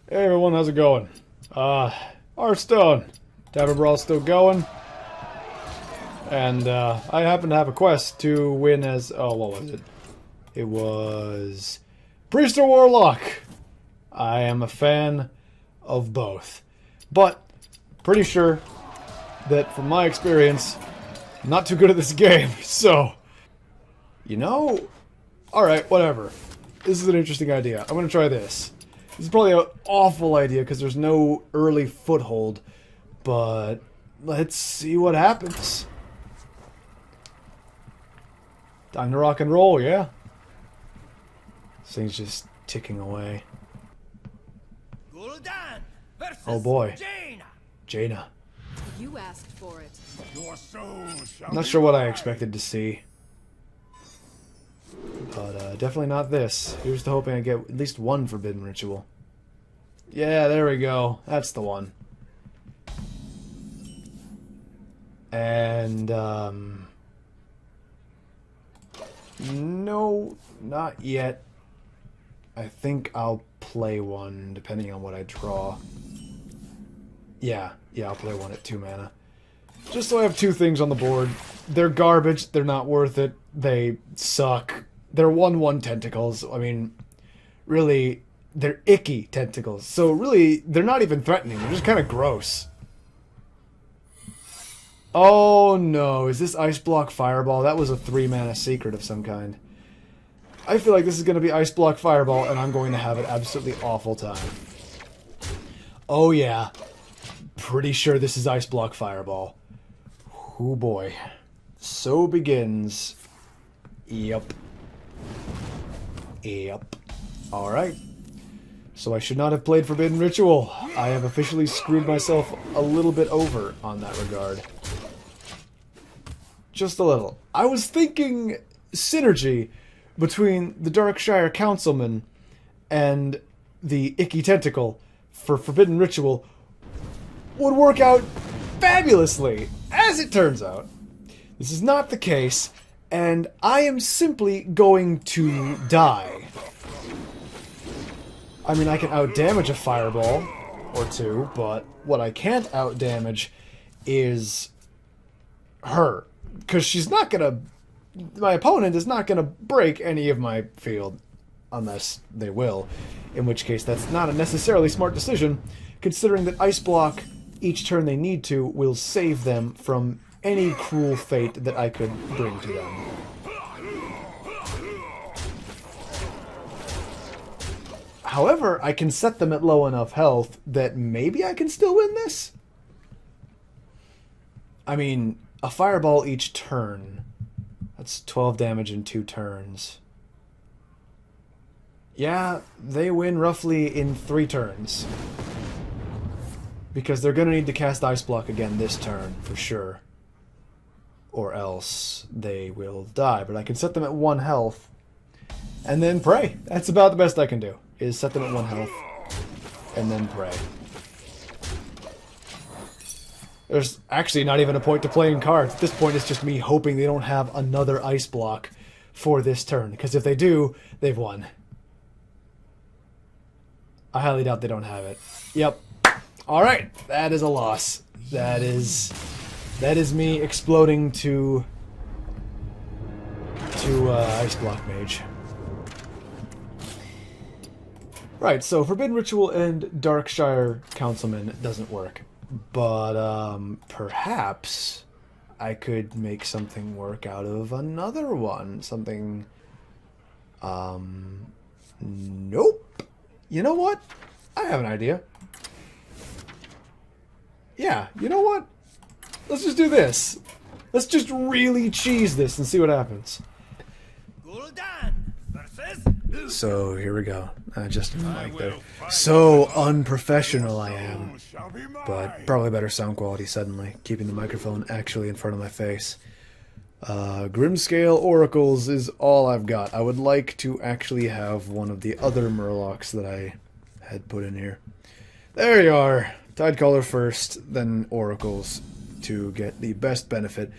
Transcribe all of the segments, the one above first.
Hey everyone, how's it going? Hearthstone Tavern Brawl still going. And I happen to have a quest to win as what was it? It was Priest or Warlock. I am a fan of both. But pretty sure that from my experience, I'm not too good at this game, so alright, whatever. This is an interesting idea. I'm gonna try this. This is probably an awful idea because there's no early foothold, but let's see what happens. Time to rock and roll, yeah? This thing's just ticking away. Oh boy. Jaina. You asked for it. I'm not sure what I expected to see. But definitely not this. Here's to hoping I get at least one forbidden ritual. Yeah, there we go. That's the one. And, no, not yet. I think I'll play one, depending on what I draw. Yeah, I'll play one at 2 mana. Just so I have 2 things on the board. They're garbage, they're not worth it, they suck. They're 1/1 tentacles. I mean, really, they're icky tentacles. So really, they're not even threatening, they're just kind of gross. Oh no, is this Ice Block Fireball? That was a 3 mana secret of some kind. I feel like this is going to be Ice Block Fireball, and I'm going to have an absolutely awful time. Oh yeah, pretty sure this is Ice Block Fireball. Oh boy. So begins. Yep. Alright. So I should not have played Forbidden Ritual. I have officially screwed myself a little bit over on that regard. Just a little. I was thinking synergy between the Darkshire Councilman and the Icky Tentacle for Forbidden Ritual would work out fabulously. As it turns out, this is not the case, and I am simply going to die. I mean, I can outdamage a fireball or 2, but what I can't outdamage is her. Because she's not gonna... My opponent is not gonna break any of my field. Unless they will. In which case, that's not a necessarily smart decision, considering that Ice Block, each turn they need to, will save them from any cruel fate that I could bring to them. However, I can set them at low enough health that maybe I can still win this? I mean, a fireball each turn. That's 12 damage in 2 turns. Yeah, they win roughly in 3 turns. Because they're going to need to cast Ice Block again this turn, for sure. Or else they will die. But I can set them at 1 health. And then pray. That's about the best I can do. Is set them at 1 health. And then pray. There's actually not even a point to playing cards. At this point, it's just me hoping they don't have another Ice Block for this turn. Because if they do, they've won. I highly doubt they don't have it. Yep. Alright, that is a loss. That is me exploding to Ice Block Mage. Right, so Forbidden Ritual and Darkshire Councilman doesn't work. But, perhaps I could make something work out of another one. Something, nope. You know what? I have an idea. Yeah, you know what? Let's just do this. Let's just really cheese this and see what happens. So, here we go. Just in the mic there. So unprofessional I am. But probably better sound quality suddenly. Keeping the microphone actually in front of my face. Grimscale Oracles is all I've got. I would like to actually have one of the other Murlocs that I had put in here. There you are. Tidecaller first, then Oracles to get the best benefit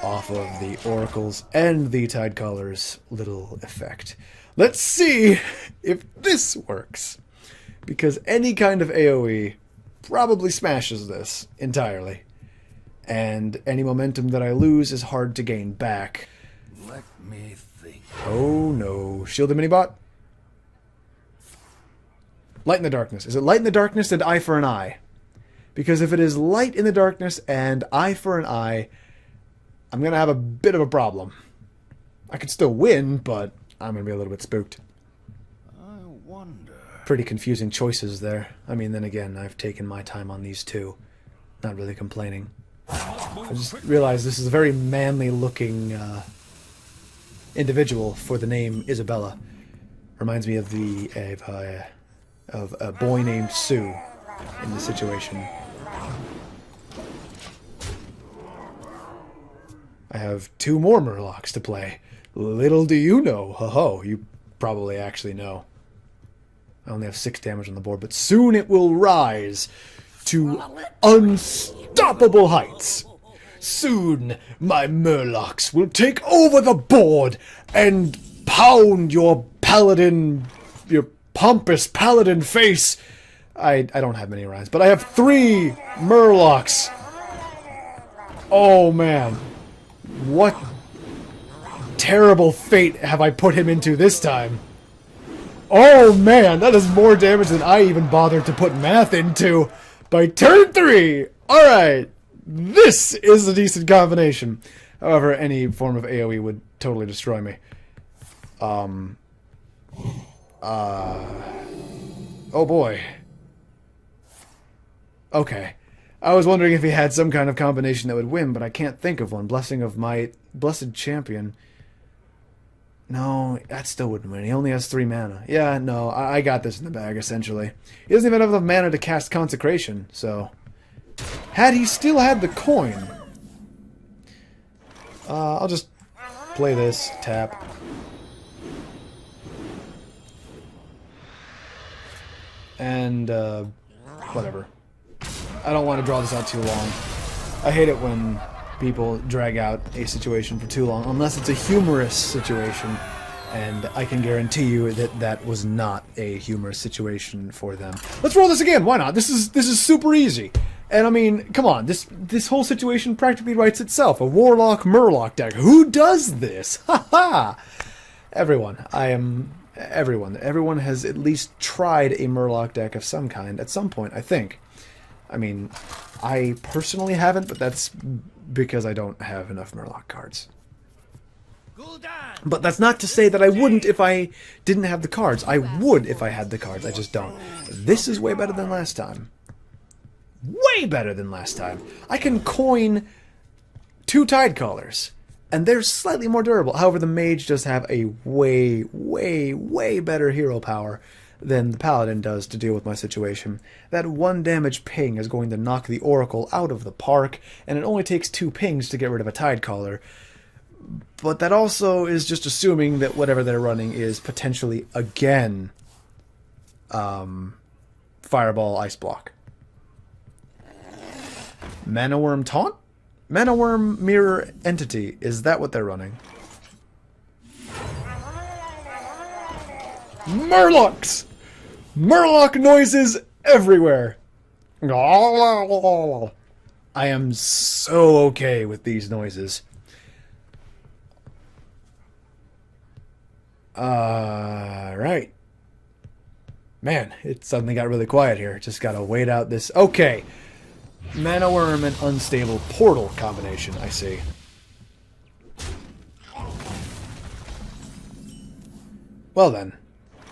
off of the Oracles and the Tidecaller's little effect. Let's see if this works. because any kind of AoE probably smashes this entirely. And any momentum that I lose is hard to gain back. Let me think. Oh no. Shield the minibot? Light in the darkness. Is it light in the darkness and eye for an eye? Because if it is light in the darkness and eye for an eye, I'm going to have a bit of a problem. I could still win, but I'm going to be a little bit spooked. I wonder. Pretty confusing choices there. I mean, then again, I've taken my time on these two. Not really complaining. I just realized this is a very manly-looking individual for the name Isabella. Reminds me of a boy named Sue in the situation. I have 2 more Murlocs to play. Little do you know. Ho-ho, you probably actually know. I only have 6 damage on the board, but soon it will rise to unstoppable heights. Soon my Murlocs will take over the board and pound your pompous paladin face. I don't have many rhymes, but I have 3 Murlocs. Oh man. What terrible fate have I put him into this time? Oh man, that is more damage than I even bothered to put math into. By turn 3! Alright, this is a decent combination. However, any form of AoE would totally destroy me. Oh boy. Okay. I was wondering if he had some kind of combination that would win, but I can't think of one. Blessing of my blessed champion. No, that still wouldn't win. He only has 3 mana. Yeah, no, I got this in the bag, essentially. He doesn't even have enough mana to cast Consecration, so... Had he still had the coin... I'll just play this, tap. And, whatever. I don't want to draw this out too long. I hate it when people drag out a situation for too long, unless it's a humorous situation, and I can guarantee you that that was not a humorous situation for them. Let's roll this again. Why not? This is super easy. And I mean, come on, this whole situation practically writes itself. A Warlock Murloc deck. Who does this? Haha. Everyone. Everyone has at least tried a Murloc deck of some kind at some point, I think. I mean, I personally haven't, but that's because I don't have enough Murloc cards. But that's not to say that I wouldn't if I didn't have the cards. I would if I had the cards, I just don't. This is way better than last time. Way better than last time. I can coin 2 Tidecallers, and they're slightly more durable. However, the Mage does have a way, way, way better hero power than the Paladin does to deal with my situation. That 1 damage ping is going to knock the Oracle out of the park, and it only takes 2 pings to get rid of a Tidecaller. But that also is just assuming that whatever they're running is potentially, again, Fireball Ice Block. Mana Worm Taunt? Mana Worm Mirror Entity. Is that what they're running? Murlocs! Murloc noises everywhere! I am so okay with these noises. Right. Man, it suddenly got really quiet here. Just gotta wait out this... Okay. Mana Worm and Unstable Portal combination, I see. Well then.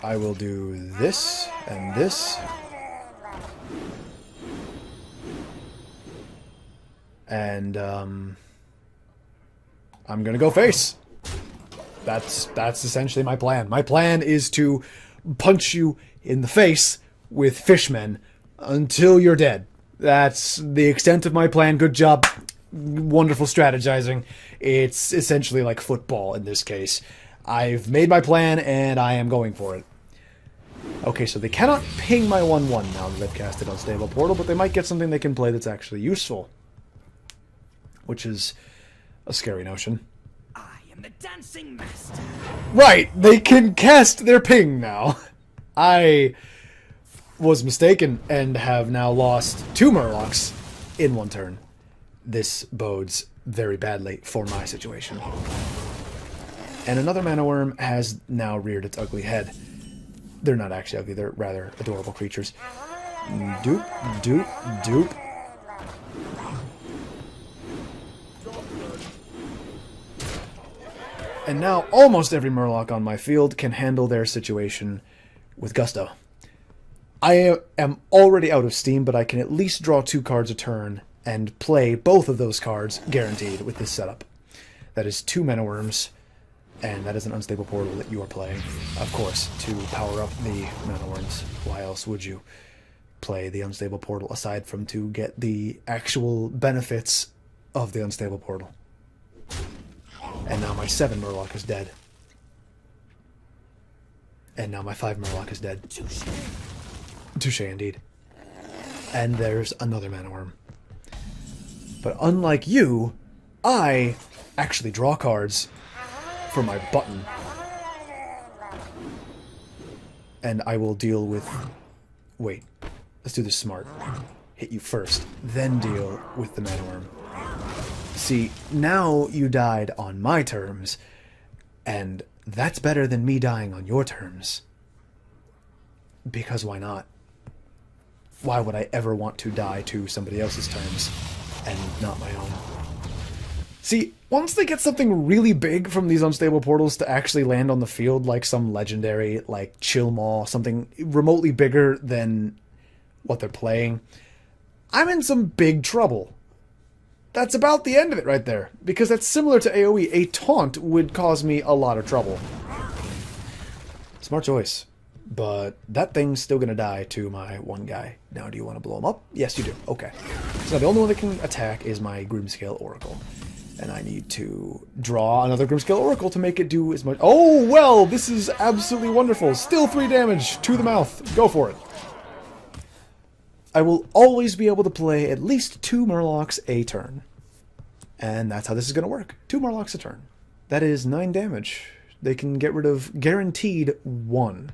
I will do this and this. And, I'm gonna go face. That's essentially my plan. My plan is to punch you in the face with fishmen until you're dead. That's the extent of my plan. Good job. Wonderful strategizing. It's essentially like football in this case. I've made my plan, and I am going for it. Okay, so they cannot ping my 1-1 now that they've casted Unstable Portal, but they might get something they can play that's actually useful. Which is a scary notion. I am the dancing master. Right, they can cast their ping now. was mistaken and have now lost 2 Murlocs in 1 turn. This bodes very badly for my situation. And another Mana Worm has now reared its ugly head. They're not actually ugly, they're rather adorable creatures. Doop, doop, doop. And now almost every Murloc on my field can handle their situation with gusto. I am already out of steam, but I can at least draw 2 cards a turn and play both of those cards guaranteed with this setup. That is 2 Mana Worms, and that is an Unstable Portal that you are playing, of course, to power up the Mana Worms. Why else would you play the Unstable Portal aside from to get the actual benefits of the Unstable Portal? And now my 7 Murloc is dead. And now my 5 Murloc is dead. Touché indeed. And there's another Mana Worm. But unlike you, I actually draw cards for my button. And I will deal with... Wait. Let's do this smart. Hit you first, then deal with the Mana Worm. See, now you died on my terms, and that's better than me dying on your terms. Because why not? Why would I ever want to die to somebody else's terms, and not my own? See, once they get something really big from these Unstable Portals to actually land on the field, like some legendary, like Chill Maw, something remotely bigger than what they're playing, I'm in some big trouble. That's about the end of it right there, because that's similar to AoE. A taunt would cause me a lot of trouble. Smart choice. But that thing's still going to die to my 1 guy. Now, do you want to blow him up? Yes, you do. Okay. So the only one that can attack is my Grimscale Oracle. And I need to draw another Grimscale Oracle to make it do as much... Oh, well, this is absolutely wonderful. Still 3 damage to the mouth. Go for it. I will always be able to play at least 2 Murlocs a turn. And that's how this is going to work. 2 Murlocs a turn. That is 9 damage. They can get rid of guaranteed 1.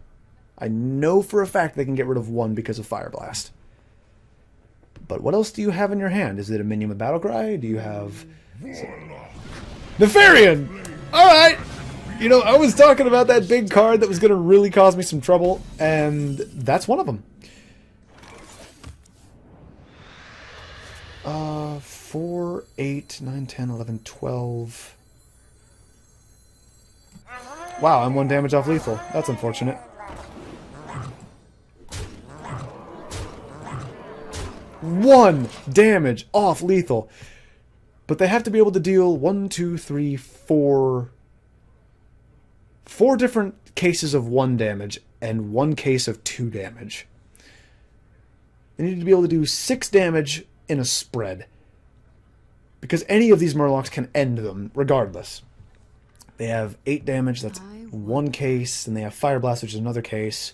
I know for a fact they can get rid of 1 because of Fire Blast. But what else do you have in your hand? Is it a minion with Battlecry? Do you have... Nefarian! Alright! You know, I was talking about that big card that was going to really cause me some trouble, and that's one of them. 4, 8, 9, 10, 11, 12... Wow, I'm 1 damage off lethal. That's unfortunate. One damage off lethal. But they have to be able to deal 1, 2, 3, 4... 4 different cases of 1 damage and 1 case of 2 damage. They need to be able to do 6 damage in a spread. Because any of these Murlocs can end them, regardless. They have 8 damage, that's 1 case, and they have Fire Blast, which is another case.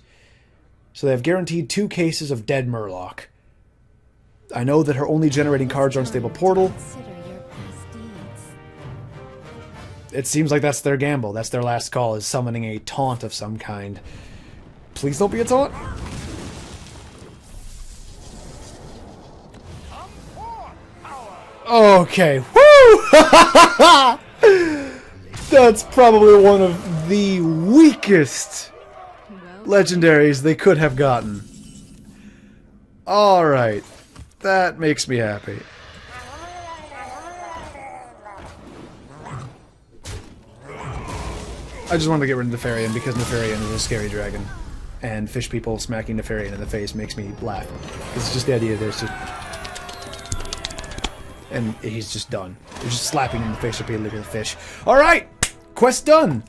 So they have guaranteed 2 cases of dead Murloc. I know that her only generating cards are Unstable Portal. It seems like that's their gamble. That's their last call, is summoning a taunt of some kind. Please don't be a taunt. Okay. Woo! That's probably one of the weakest legendaries they could have gotten. Alright. That makes me happy. I just wanted to get rid of Nefarian because Nefarian is a scary dragon. And fish people smacking Nefarian in the face makes me laugh. It's just the idea there's just... And he's just done. He's just slapping him in the face repeatedly with a fish. Alright! Quest done!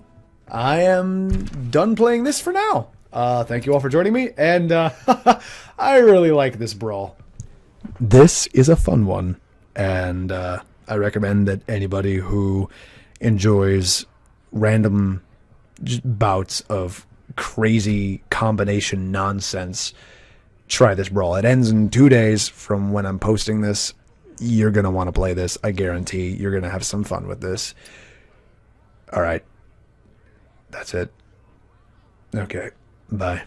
I am done playing this for now. Thank you all for joining me, and I really like this brawl. This is a fun one, and I recommend that anybody who enjoys random bouts of crazy combination nonsense try this brawl. It ends in 2 days from when I'm posting this. You're going to want to play this. I guarantee you're going to have some fun with this. Alright. That's it. Okay. Bye.